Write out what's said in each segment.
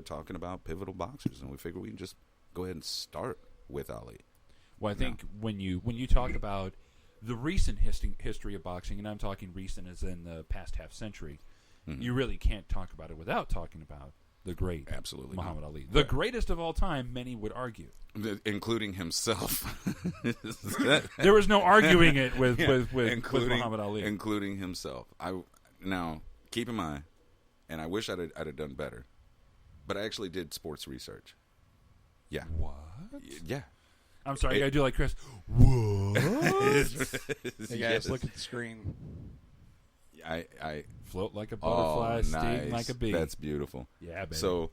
talking about pivotal boxers, and we figured we can just go ahead and start with Ali. Well, I think when you talk about the recent history of boxing, and I'm talking recent as in the past half century, you really can't talk about it without talking about the great Absolutely Muhammad not. Ali. The greatest of all time, many would argue. Including himself. There was no arguing it with including, Muhammad Ali. Including himself. Now, keep in mind, and I wish I'd have done better, but I actually did sports research. Yeah. What? Yeah. I'm sorry, you gotta do like Chris. What? Hey guys, look at the screen. I Float like a butterfly, sting nice. like a bee. That's beautiful. Yeah, baby. So,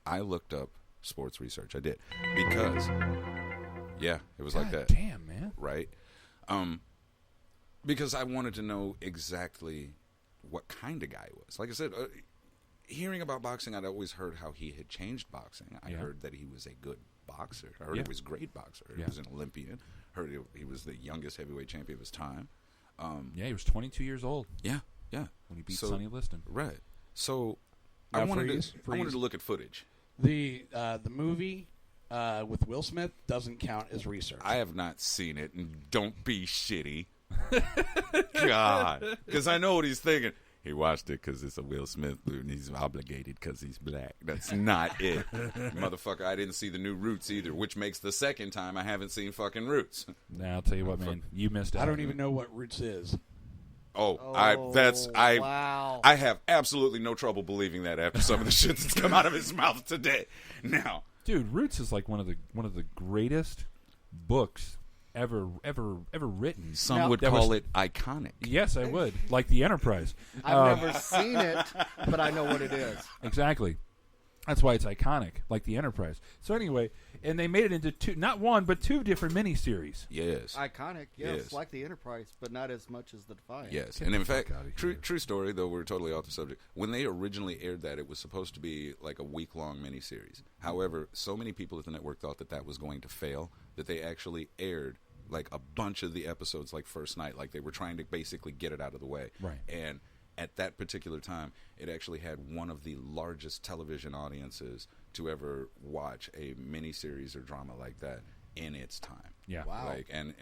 I looked up sports research. I did because, it was like that. Damn, man. Right? Because I wanted to know exactly what kind of guy he was. Like I said, hearing about boxing, I'd always heard how he had changed boxing. I heard that he was a good boxer. I heard he was a great boxer. He was an Olympian. Heard he was the youngest heavyweight champion of his time. He was 22 years old. Yeah. When he beat Sonny Liston. Right. So Now, I wanted freeze. to look at footage. The movie with Will Smith doesn't count as research. I have not seen it, and don't be shitty. God, because I know what he's thinking. He watched it because it's a Will Smith movie, and he's obligated because he's black. That's not it. Motherfucker, I didn't see the new Roots either, which makes the second time I haven't seen fucking Roots. Now, I'll tell you what, man. You missed out. I don't even know what Roots is. Wow. I have absolutely no trouble believing that after some of the shit that's come out of his mouth today. Now, dude, Roots is like one of the greatest books ever written. Some would call it iconic. Yes, I would. Like The Enterprise. I've never seen it, but I know what it is. Exactly. That's why it's iconic, like The Enterprise. So anyway, and they made it into not one, but two different miniseries. Yes. Iconic, yes, Yes. like the Enterprise, but not as much as the Defiant. Yes, Get and the in fuck fact, outta here. true story, though we're totally off the subject. When they originally aired that, it was supposed to be like a week-long miniseries. However, so many people at the network thought that was going to fail that they actually aired like a bunch of the episodes like first night. Like they were trying to basically get it out of the way. Right. And at that particular time, it actually had one of the largest television audiences to ever watch a miniseries or drama like that in its time. Yeah. Wow. Like and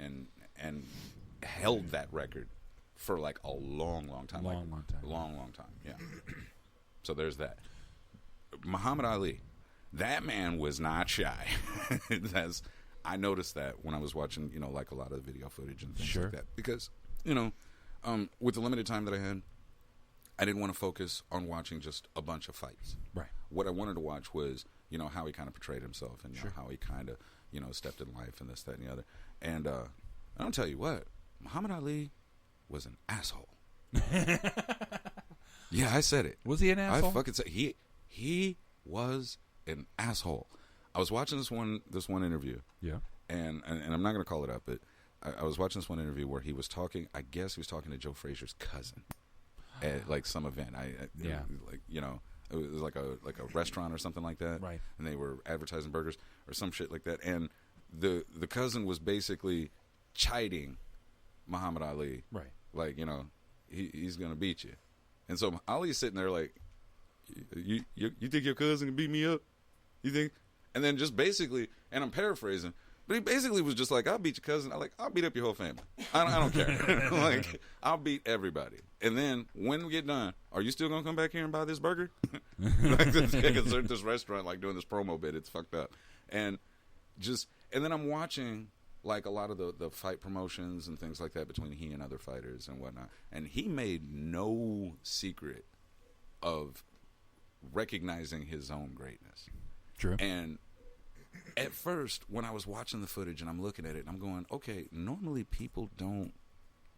held that record for like a long time. Long time. Long time. Yeah. So there's that. Muhammad Ali, that man was not shy. I noticed that when I was watching, like a lot of the video footage and things like that. Because, with the limited time that I had, I didn't want to focus on watching just a bunch of fights. Right. What I wanted to watch was, how he kind of portrayed himself and how he kind of, stepped in life and this, that, and the other. And I'll tell you what, Muhammad Ali was an asshole. Yeah, I said it. Was he an asshole? I fucking said he was an asshole. I was watching this one interview. Yeah. And I'm not going to call it up, but I was watching this one interview where he was talking. I guess he was talking to Joe Frazier's cousin at like some event. It was like a restaurant or something like that. Right. And they were advertising burgers or some shit like that. And the cousin was basically chiding Muhammad Ali. Right. Like, he's going to beat you. And so Ali's sitting there like, you think your cousin can beat me up? You think? And then just basically, and I'm paraphrasing, but he basically was just like, I'll beat your cousin. I'll beat up your whole family. I don't care. Like, I'll beat everybody. And then when we get done, are you still going to come back here and buy this burger? Like, this restaurant, like, doing this promo bit, it's fucked up. And then I'm watching, like, a lot of the fight promotions and things like that between he and other fighters and whatnot. And he made no secret of recognizing his own greatness. True. And at first, when I was watching the footage and I'm looking at it, and I'm going, okay, normally people don't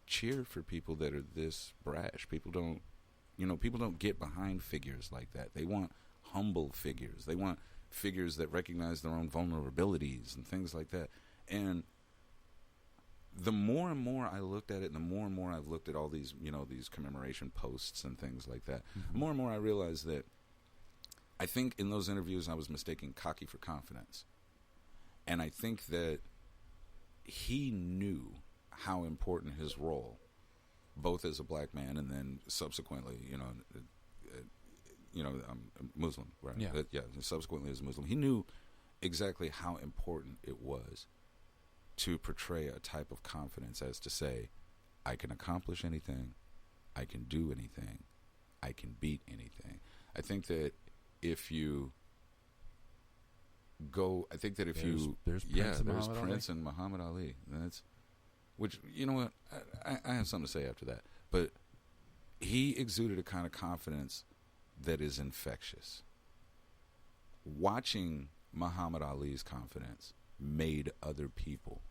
cheer for people that are this brash. People don't get behind figures like that. They want humble figures. They want figures that recognize their own vulnerabilities and things like that. And the more and more I looked at it, and the more and more I've looked at all these, these commemoration posts and things like that, the more and more I realized that I think in those interviews I was mistaking cocky for confidence. And I think that he knew how important his role, both as a black man and then subsequently, Muslim, right? Yeah. Subsequently as Muslim. He knew exactly how important it was to portray a type of confidence as to say, I can accomplish anything, I can do anything, I can beat anything. I think that if you go, there's Prince and Muhammad Ali. That's, which, you know what, I have something to say after that. But he exuded a kind of confidence that is infectious. Watching Muhammad Ali's confidence made other people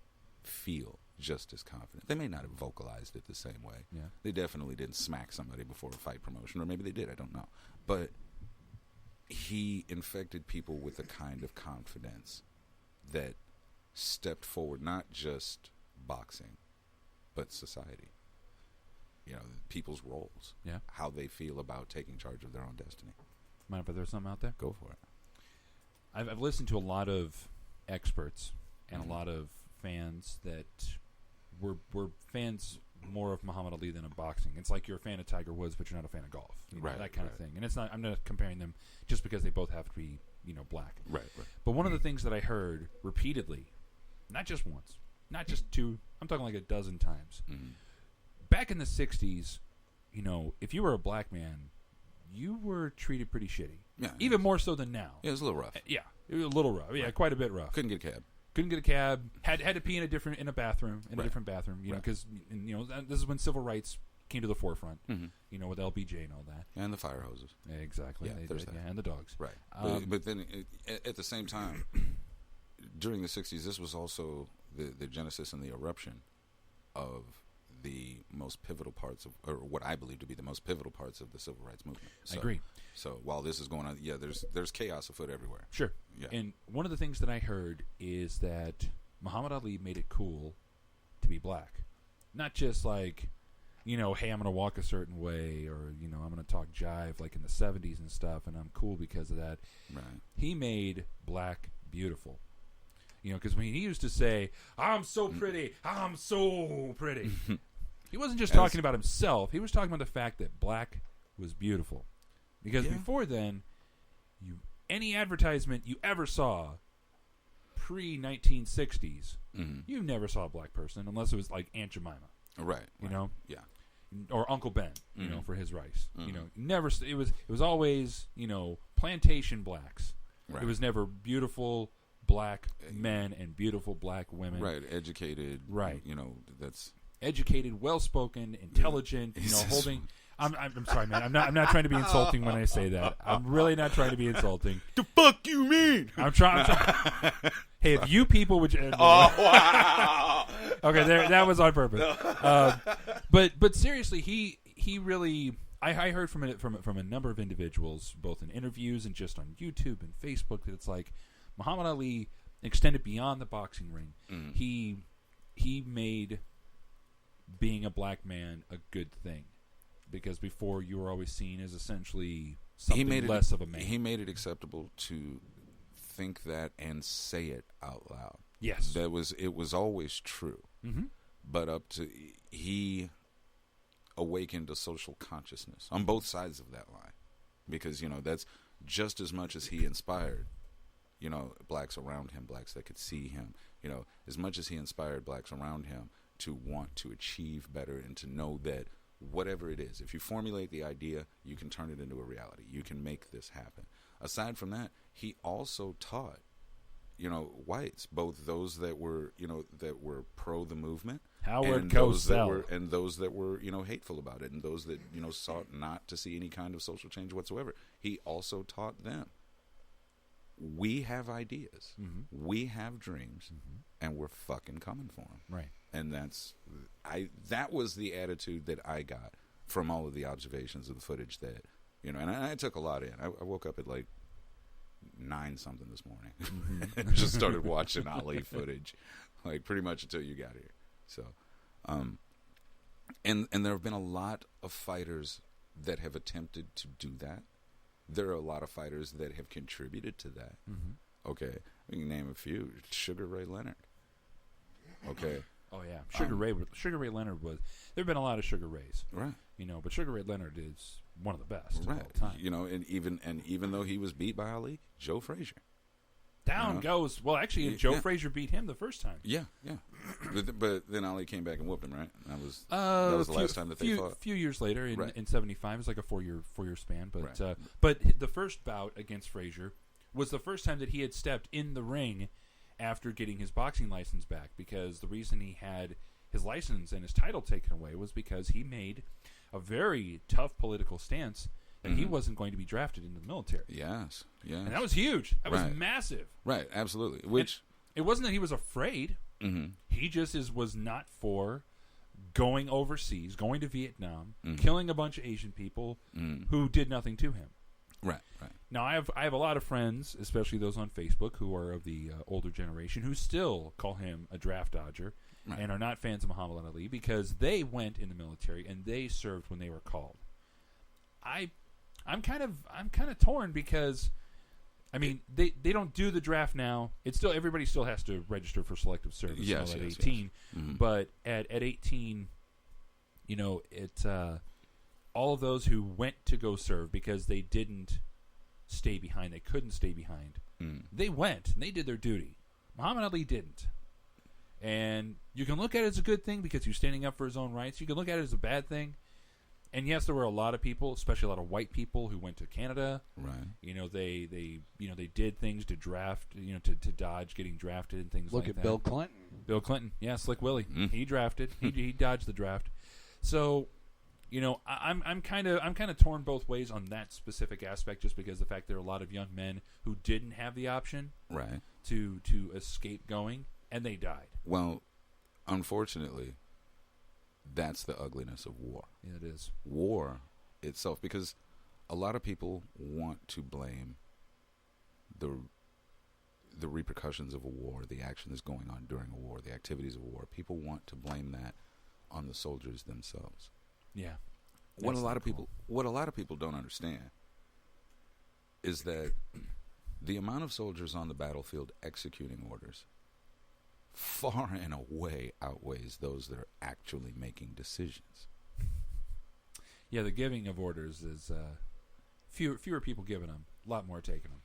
feel just as confident. They may not have vocalized it the same way. Yeah. They definitely didn't smack somebody before a fight promotion, or maybe they did, I don't know. But he infected people with a kind of confidence that stepped forward, not just boxing, but society. People's roles. Yeah. How they feel about taking charge of their own destiny. Mind if I throw something out there? Go for it. I've listened to a lot of experts and a lot of fans that were fans more of Muhammad Ali than of boxing. It's like you're a fan of Tiger Woods, but you're not a fan of golf. Right, that kind of thing. And it's not. I'm not comparing them just because they both have to be, black. Right. But one of the things that I heard repeatedly, not just once, not just two, I'm talking like a dozen times. Mm-hmm. Back in the 60s, if you were a black man, you were treated pretty shitty. Yeah. Even more so than now. Yeah, it was a little rough. Yeah, it was a little rough. Yeah, quite a bit rough. Couldn't get a cab. Couldn't get a cab. Had to pee in a bathroom, Right. a different bathroom. Right. Because this is when civil rights came to the forefront. Mm-hmm. With LBJ and all that. And the fire hoses. Yeah, exactly. Yeah, They there's did, that. and the dogs. Right. Um, but then at the same time, during the 60s, this was also the genesis and the eruption of the most pivotal parts of, or what I believe to be the most pivotal parts of the civil rights movement. I agree. So while this is going on, there's chaos afoot everywhere. Sure. Yeah. And one of the things that I heard is that Muhammad Ali made it cool to be black. Not just like, hey, I'm going to walk a certain way, or, I'm going to talk jive like in the 70s and stuff, and I'm cool because of that. Right. He made black beautiful. Because when he used to say, I'm so pretty, he wasn't just talking about himself. He was talking about the fact that black was beautiful. Because before then, any advertisement you ever saw pre-1960s, you never saw a black person unless it was like Aunt Jemima. Right. You know? Yeah. Or Uncle Ben, for his rice. Never. It was always, plantation blacks. Right. It was never beautiful black men and beautiful black women. Right. Educated. Right. That's educated, well-spoken, intelligent. Holding. I'm sorry, man. I'm not trying to be insulting when I say that. I'm really not trying to be insulting. The fuck you mean? I'm trying. Hey, if you people would. Wow. Okay, that was on purpose. But seriously, he really. I heard from a number of individuals, both in interviews and just on YouTube and Facebook, that it's like Muhammad Ali extended beyond the boxing ring. He made being a black man a good thing, because before you were always seen as essentially something less of a man. He made it acceptable to think that and say it out loud. Yes, it was always true. But he awakened a social consciousness on both sides of that line, because that's just as much as he inspired blacks around him, blacks that could see him, as much as he inspired blacks around him to want to achieve better and to know that whatever it is, if you formulate the idea, you can turn it into a reality. You can make this happen. Aside from that, he also taught whites, both those that were pro the movement, Howard and Cosell, those that were hateful about it, and those that sought not to see any kind of social change whatsoever. He also taught them, we have ideas, we have dreams, and we're fucking coming for them. Right. And that was the attitude that I got from all of the observations of the footage that and I took a lot in. I woke up at like 9 something this morning, and just started watching Ali footage, like pretty much until you got here. So, and there have been a lot of fighters that have attempted to do that. There are a lot of fighters that have contributed to that. Okay, we can name a few. Sugar Ray Leonard. Okay. Oh yeah, Sugar Ray Leonard was. There've been a lot of Sugar Rays, Right? but Sugar Ray Leonard is one of the best of Right. all time. You know, and even though he was beat by Ali, Joe Frazier. Down goes. Well, actually, Yeah. Joe Frazier beat him the first time. Yeah. But then Ali came back and whooped him, right? That was the last time that they fought. A few years later, in, Right. in '75, it's like a four-year span. But Right. but the first bout against Frazier was the first time that he had stepped in the ring after getting his boxing license back. Because the reason he had his license and his title taken away was because he made a very tough political stance that he wasn't going to be drafted into the military. Yes. And that was huge. That was Right. massive. Right, absolutely. Which It wasn't that he was afraid. mhm. He just was not for going overseas, going to Vietnam, Mm-hmm. killing a bunch of Asian people who did nothing to him. Right. Now, I have a lot of friends, especially those on Facebook, who are of the older generation, who still call him a draft dodger Right. and are not fans of Muhammad Ali because they went in the military and they served when they were called. I'm kind of torn because, I mean, they don't do the draft now. It's still everybody still has to register for selective service Yes, at yes, 18. yes. Mhm. But at 18, you know, all of those who went to go serve because they didn't stay behind, they couldn't stay behind. They went and they did their duty. Muhammad Ali didn't. And you can look at it as a good thing because he's standing up for his own rights. You can look at it as a bad thing. And yes, there were a lot of people, especially a lot of white people, who went to Canada. Right. You know, they did things to draft, to dodge getting drafted and things Look like at that. Bill Clinton. Bill Clinton, yeah, Slick Willie. He drafted. He dodged the draft. So, I'm kind of torn both ways on that specific aspect, just because the fact there are a lot of young men who didn't have the option Right. to escape going, and they died. Well, unfortunately, that's the ugliness of war. Yeah, it is. War itself, because a lot of people want to blame the repercussions of a war, the action that's going on during a war, the activities of war. People want to blame that on the soldiers themselves. Yeah. What a That's lot not of people don't understand is that the amount of soldiers on the battlefield executing orders far and away outweighs those that are actually making decisions. Yeah, the giving of orders is fewer people giving them, a lot more taking them.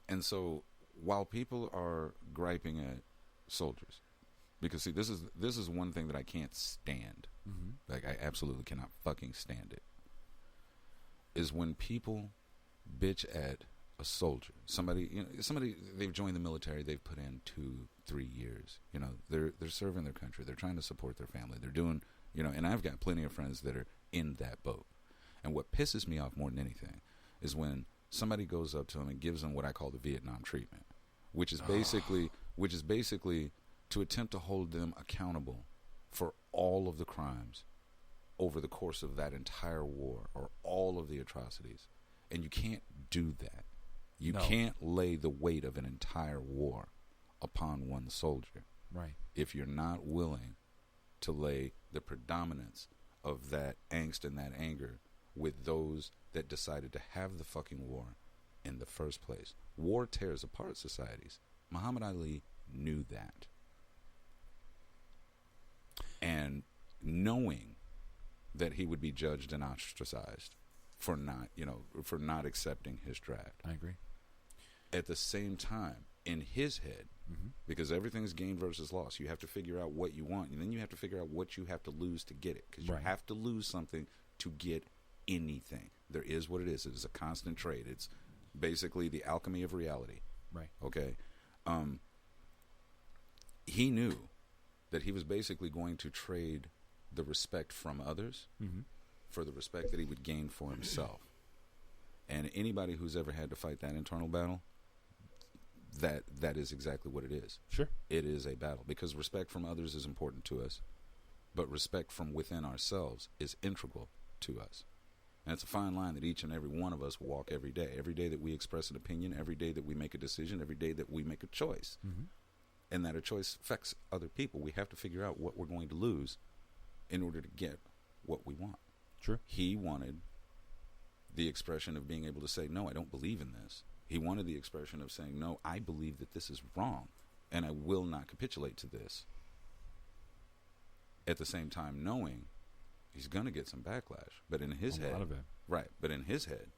And so while people are griping at soldiers, because see, this is one thing that I can't stand. Like, I absolutely cannot fucking stand it. Is when people bitch at a soldier, somebody they've joined the military, they've put in 2-3 years. They're serving their country, they're trying to support their family, they're doing, and I've got plenty of friends that are in that boat. And what pisses me off more than anything is when somebody goes up to them and gives them what I call the Vietnam treatment, which is basically to attempt to hold them accountable for all of the crimes over the course of that entire war, or all of the atrocities. And you can't do that. You No. can't lay the weight of an entire war upon one soldier Right. if you're not willing to lay the predominance of that angst and that anger with those that decided to have the fucking war in the first place. War tears apart societies. Muhammad Ali knew that. And knowing that he would be judged and ostracized for not accepting his draft. I agree. At the same time, in his head, because everything's gain versus loss, you have to figure out what you want, and then you have to figure out what you have to lose to get it, because Right. you have to lose something to get anything. There is what it is. It is a constant trade. It's basically the alchemy of reality. Right. Okay? He knew that he was basically going to trade the respect from others for the respect that he would gain for himself. And anybody who's ever had to fight that internal battle, that is exactly what it is. Sure. It is a battle, because respect from others is important to us, but respect from within ourselves is integral to us. And it's a fine line that each and every one of us walk every day. Every day that we express an opinion, every day that we make a decision, every day that we make a choice. And that a choice affects other people. We have to figure out what we're going to lose in order to get what we want. Sure. He wanted the expression of being able to say, no, I don't believe in this. He wanted the expression of saying, no, I believe that this is wrong, and I will not capitulate to this. At the same time, knowing he's going to get some backlash. But in his A head, lot of it. Right, but in his head,